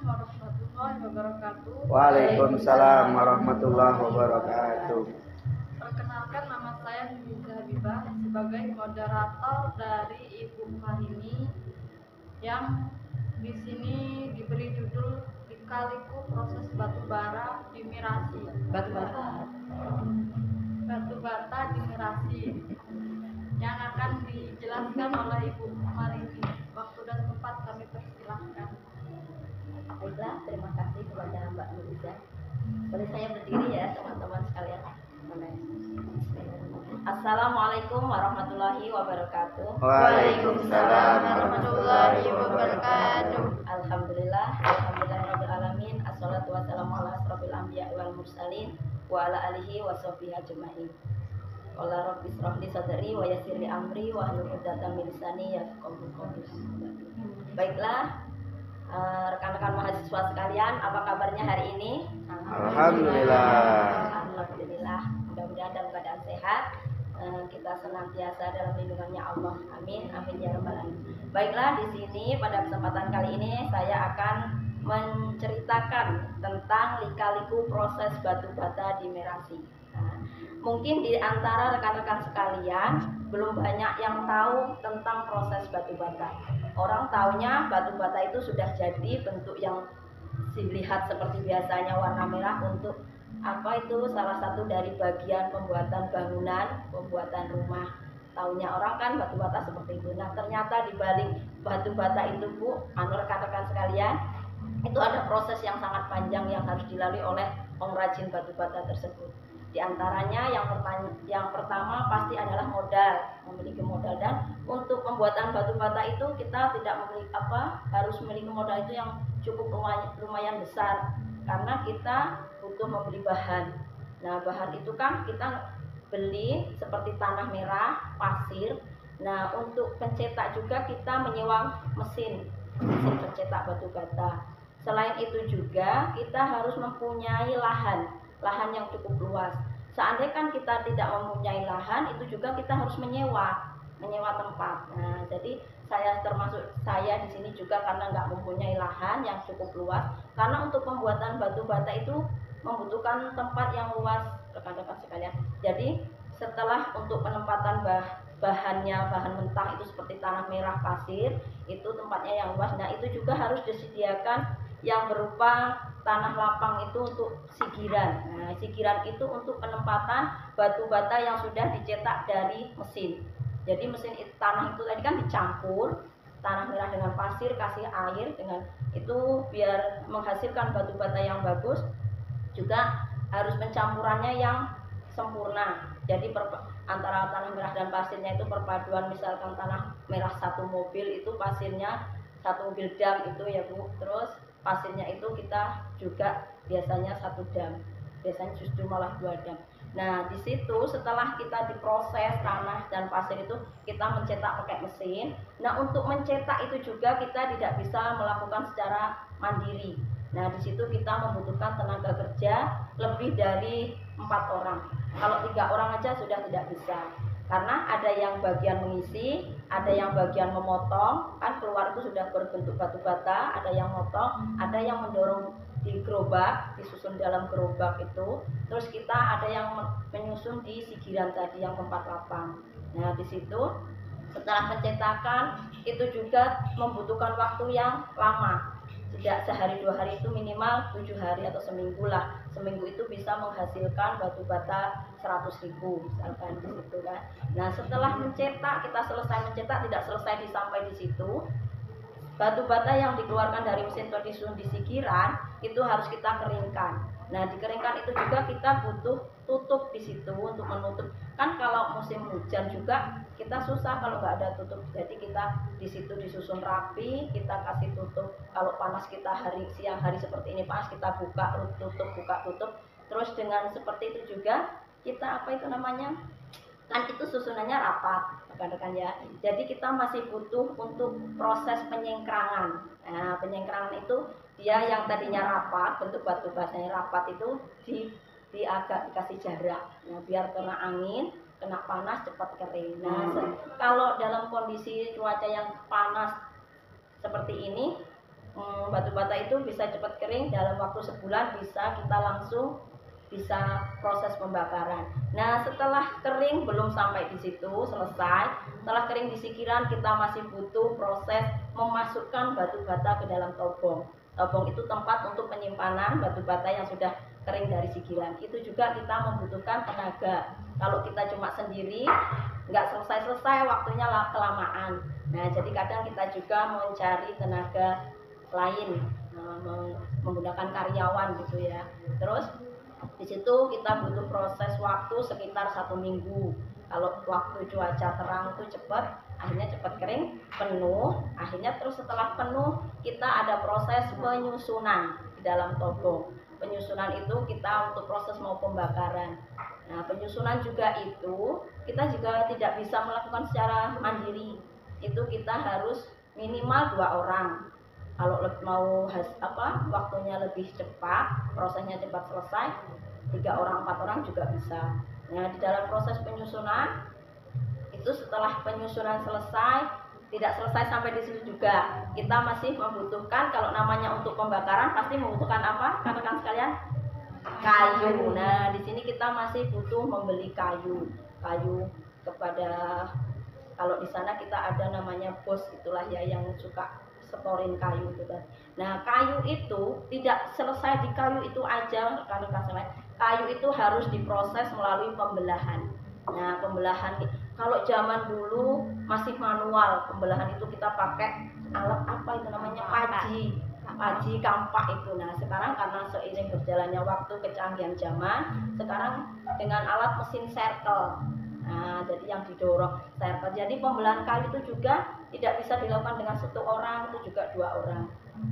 warahmatullahi wabarakatuh. Waalaikumsalam warahmatullahi wabarakatuh. Perkenalkan, nama saya Nisa Habibah sebagai moderator dari Ibu Marini yang di sini diberi judul Lika-liku Proses Batubara di Mirasi. Batu bata di Mirasi yang akan dijelaskan oleh Ibu Marini. Waktu dan tempat kami persilahkan. Baiklah, terima kasih kepada Mbak Nuriza. Boleh saya berdiri ya teman-teman sekalian? Assalamualaikum warahmatullahi wabarakatuh. Waalaikumsalam warahmatullahi wabarakatuh. Alhamdulillahirabbil alamin. Assalatu wassalamu ala asrofil anbiya wal mursalin wa ala alihi wa sahbihi ajmain. Qala rabbi ishrah li sadri wa yassir li amri wa hlul 'uqdatam min lisani yafqahu qawli. Baiklah, rekan-rekan mahasiswa sekalian, apa kabarnya hari ini? Alhamdulillah. Alhamdulillah. Mudah-mudahan dalam keadaan sehat. Kita senantiasa dalam lindungannya Allah. Amin. Amin ya rabbal alamin. Baiklah, di sini pada kesempatan kali ini saya akan menceritakan tentang lika-liku proses batu bata di Mirasi. Mungkin di antara rekan-rekan sekalian belum banyak yang tahu tentang proses batu bata. Orang taunya batu bata itu sudah jadi bentuk yang dilihat seperti biasanya warna merah untuk salah satu dari bagian pembuatan bangunan, pembuatan rumah. Taunya orang kan batu bata seperti itu. Nah, ternyata di balik batu bata itu, Bu, rekan-rekan sekalian, itu ada proses yang sangat panjang yang harus dilalui oleh pengrajin batu bata tersebut. Di antaranya yang pertama pasti adalah modal, memiliki modal. Dan untuk pembuatan batu bata itu kita tidak harus memiliki modal itu yang cukup lumayan besar, karena kita butuh membeli bahan. Nah, bahan itu kan kita beli seperti tanah merah, pasir. Nah, untuk pencetak juga kita menyewa mesin pencetak batu bata. Selain itu juga kita harus mempunyai lahan yang cukup luas. Seandainya kan kita tidak mempunyai lahan, itu juga kita harus menyewa tempat. Nah, jadi saya di sini juga karena nggak mempunyai lahan yang cukup luas, karena untuk pembuatan batu bata itu membutuhkan tempat yang luas, rekan-rekan sekalian. Jadi setelah untuk penempatan bahan mentah itu seperti tanah merah, pasir, itu tempatnya yang luas. Nah, itu juga harus disediakan yang berupa tanah lapang itu untuk sigiran. Nah, sigiran itu untuk penempatan batu bata yang sudah dicetak dari mesin. Jadi mesin tanah itu tadi kan dicampur tanah merah dengan pasir, kasih air dengan itu biar menghasilkan batu bata yang bagus. Juga harus pencampurannya yang sempurna. Jadi antara tanah merah dan pasirnya itu perpaduan, misalkan tanah merah satu mobil itu pasirnya satu mobil dam itu ya Bu. Terus pasirnya itu kita juga biasanya satu dam, biasanya justru malah 2 dam. Nah, di situ setelah kita diproses tanah dan pasir itu kita mencetak pakai mesin. Nah, untuk mencetak itu juga kita tidak bisa melakukan secara mandiri. Nah, di situ kita membutuhkan tenaga kerja lebih dari 4 orang. Kalau 3 orang aja sudah tidak bisa, karena ada yang bagian mengisi, ada yang bagian memotong, kan keluar itu sudah berbentuk batu bata, ada yang motong, ada yang mendorong di gerobak, disusun dalam gerobak itu, terus kita ada yang menyusun di sigiran tadi yang tempat lapang. Nah, di situ setelah pencetakan itu juga membutuhkan waktu yang lama. Tidak sehari 2 hari, itu minimal 7 hari atau seminggu lah. Seminggu itu bisa menghasilkan batu bata 100.000 misalkan di situ kan. Nah, setelah mencetak, kita selesai mencetak, tidak selesai sampai di situ. Batu bata yang dikeluarkan dari mesin atau disusun di sigiran itu harus kita keringkan. Nah, dikeringkan itu juga kita butuh tutup di situ untuk menutup. Kan kalau musim hujan juga kita susah kalau nggak ada tutup. Jadi kita di situ disusun rapi, kita kasih tutup. Kalau panas kita siang hari seperti ini panas, kita buka tutup. Terus dengan seperti itu juga kita kan itu susunannya rapat, rekan-rekan ya. Jadi kita masih butuh untuk proses penyengkrangan. Nah, penyengkrangan itu dia yang tadinya rapat, bentuk batu batanya rapat itu agak dikasih jarak. Nah, biar kena angin, kena panas cepat kering. Nah, kalau dalam kondisi cuaca yang panas seperti ini, batu bata itu bisa cepat kering dalam waktu sebulan, bisa kita langsung bisa proses pembakaran. Nah, setelah kering belum sampai di situ selesai. Setelah kering di sikiran, kita masih butuh proses memasukkan batu bata ke dalam tobong. Tobong itu tempat untuk penyimpanan batu bata yang sudah kering dari sikiran. Itu juga kita membutuhkan tenaga. Kalau kita cuma sendiri, nggak selesai-selesai, waktunya kelamaan. Nah, jadi kadang kita juga mencari tenaga lain, menggunakan karyawan gitu ya. Terus di situ kita butuh proses waktu sekitar 1 minggu. Kalau waktu cuaca terang itu cepat, akhirnya cepat kering, penuh. Akhirnya terus setelah penuh kita ada proses penyusunan di dalam tobong. Penyusunan itu kita untuk proses mau pembakaran. Nah, penyusunan juga itu kita juga tidak bisa melakukan secara mandiri. Itu kita harus minimal 2 orang. Kalau mau waktunya lebih cepat, prosesnya cepat selesai, 3 orang 4 orang juga bisa. Nah, di dalam proses penyusunan itu setelah penyusunan selesai, tidak selesai sampai di situ juga, kita masih membutuhkan, kalau namanya untuk pembakaran pasti membutuhkan apa, rekan-rekan sekalian? Kayu. Nah, di sini kita masih butuh membeli kayu kepada, kalau di sana kita ada namanya bos, itulah ya yang suka setorin kayu itu kan. Nah, kayu itu tidak selesai di kayu itu aja, rekan-rekan sekalian. Kayu itu harus diproses melalui pembelahan. Nah, pembelahan kalau zaman dulu masih manual, pembelahan itu kita pakai alat apa itu namanya, paji kampak itu. Nah, sekarang karena seiring berjalannya waktu, kecanggihan zaman, sekarang dengan alat mesin circle. Nah, jadi yang didorong circle. Jadi pembelahan kayu itu juga tidak bisa dilakukan dengan 1 orang, itu juga 2 orang.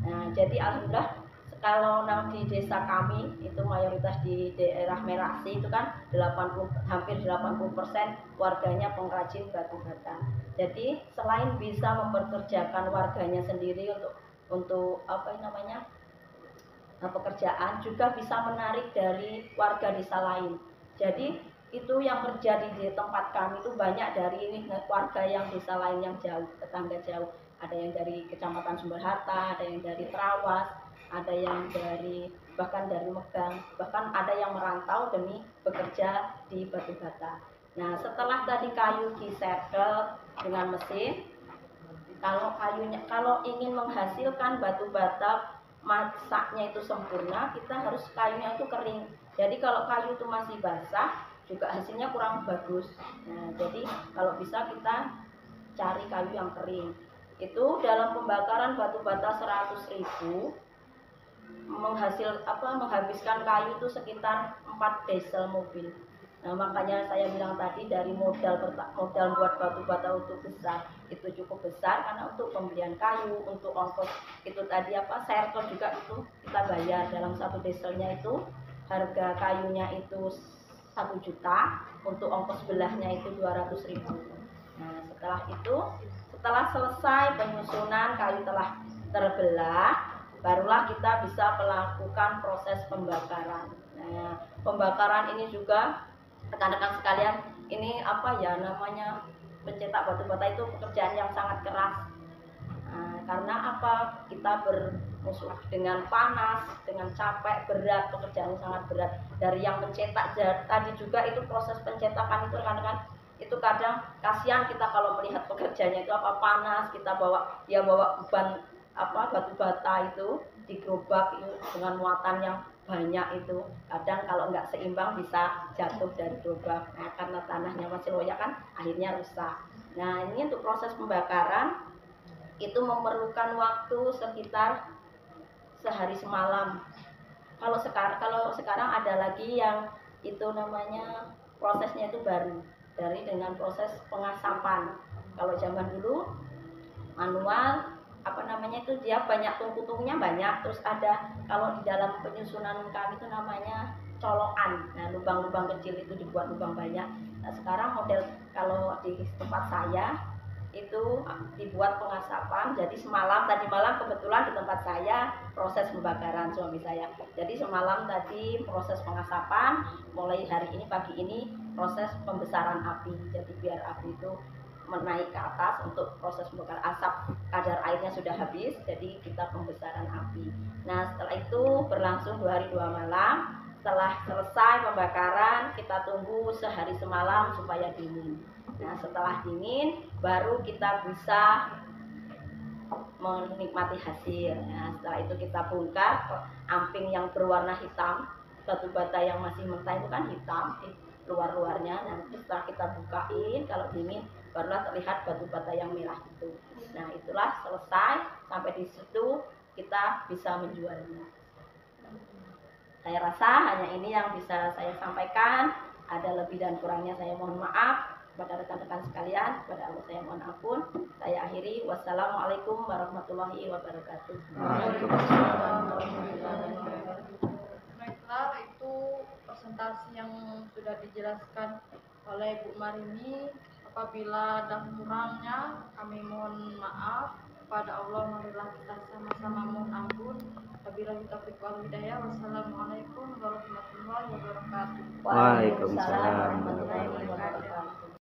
Nah, jadi alhamdulillah kalau di desa kami itu mayoritas di daerah Merasi itu kan hampir 80% warganya pengrajin batu bata. Jadi selain bisa mempekerjakan warganya sendiri untuk pekerjaan, juga bisa menarik dari warga desa lain. Jadi itu yang terjadi di tempat kami itu banyak dari warga yang desa lain yang jauh, tetangga jauh. Ada yang dari Kecamatan Sumberharta, ada yang dari Trawas, ada yang bahkan dari Megang, bahkan ada yang merantau demi bekerja di batu bata. Nah, setelah tadi kayu disetel dengan mesin, kalau ingin menghasilkan batu bata masaknya itu sempurna, kita harus kayunya itu kering. Jadi kalau kayu itu masih basah juga hasilnya kurang bagus. Nah, jadi kalau bisa kita cari kayu yang kering. Itu dalam pembakaran batu bata 100.000 menghabiskan kayu itu sekitar 4 diesel mobil. Nah, makanya saya bilang tadi dari modal buat batu bata untuk besar itu cukup besar, karena untuk pembelian kayu, untuk ongkos itu tadi circle juga itu kita bayar. Dalam 1 dieselnya itu harga kayunya itu 1 juta, untuk ongkos belahnya itu 200.000. Nah, setelah selesai penyusunan, kayu telah terbelah, barulah kita bisa melakukan proses pembakaran. Nah, pembakaran ini juga rekan-rekan sekalian, ini mencetak batu bata itu pekerjaan yang sangat keras. Karena kita bermusuh dengan panas, dengan capek, berat, pekerjaan sangat berat. Dari yang mencetak tadi juga itu proses pencetakan itu rekan-rekan, itu kadang kasihan kita kalau melihat pekerjanya itu panas, kita bawa beban batu bata itu digerobak itu dengan muatan yang banyak, itu kadang kalau nggak seimbang bisa jatuh dari gerobak. Nah, karena tanahnya masih loyak kan akhirnya rusak. Nah, ini untuk proses pembakaran itu memerlukan waktu sekitar sehari semalam. Kalau sekarang ada lagi yang itu namanya prosesnya itu baru, dengan proses pengasapan. Kalau zaman dulu manual itu dia banyak tungku-tungkunya banyak, terus ada kalau di dalam penyusunan kami itu namanya colokan. Nah, lubang-lubang kecil itu dibuat lubang banyak. Nah, sekarang model kalau di tempat saya itu dibuat pengasapan. Jadi tadi malam kebetulan di tempat saya proses pembakaran suami saya. Jadi semalam tadi proses pengasapan, mulai hari ini pagi ini proses pembesaran api. Jadi biar api itu menaik ke atas untuk proses pembakaran asap. Kadar airnya sudah habis, jadi kita pembesaran api. Nah, setelah itu berlangsung 2 hari 2 malam. Setelah selesai pembakaran, kita tunggu sehari semalam supaya dingin. Nah, setelah dingin baru kita bisa menikmati hasil. Nah, setelah itu kita bongkar amping yang berwarna hitam, batu bata yang masih mentah itu kan hitam luar-luarnya. Nanti setelah kita bukain, kalau dingin barulah terlihat batu bata yang merah itu. Nah, itulah selesai. Sampai di situ kita bisa menjualnya. Saya rasa hanya ini yang bisa saya sampaikan. Ada lebih dan kurangnya saya mohon maaf. Kepada rekan-rekan sekalian, kepada Allah saya mohon ampun. Saya akhiri. Wassalamualaikum warahmatullahi wabarakatuh. Waalaikumsalam. Baiklah, itu presentasi yang sudah dijelaskan oleh Bu Marini. Apabila ada kurangnya, kami mohon maaf. Kepada Allah, marilah kita sama-sama mohon ampun. Wabillahi taufiq wal hidayah. Wassalamualaikum warahmatullahi wabarakatuh. Waalaikumsalam warahmatullahi wabarakatuh.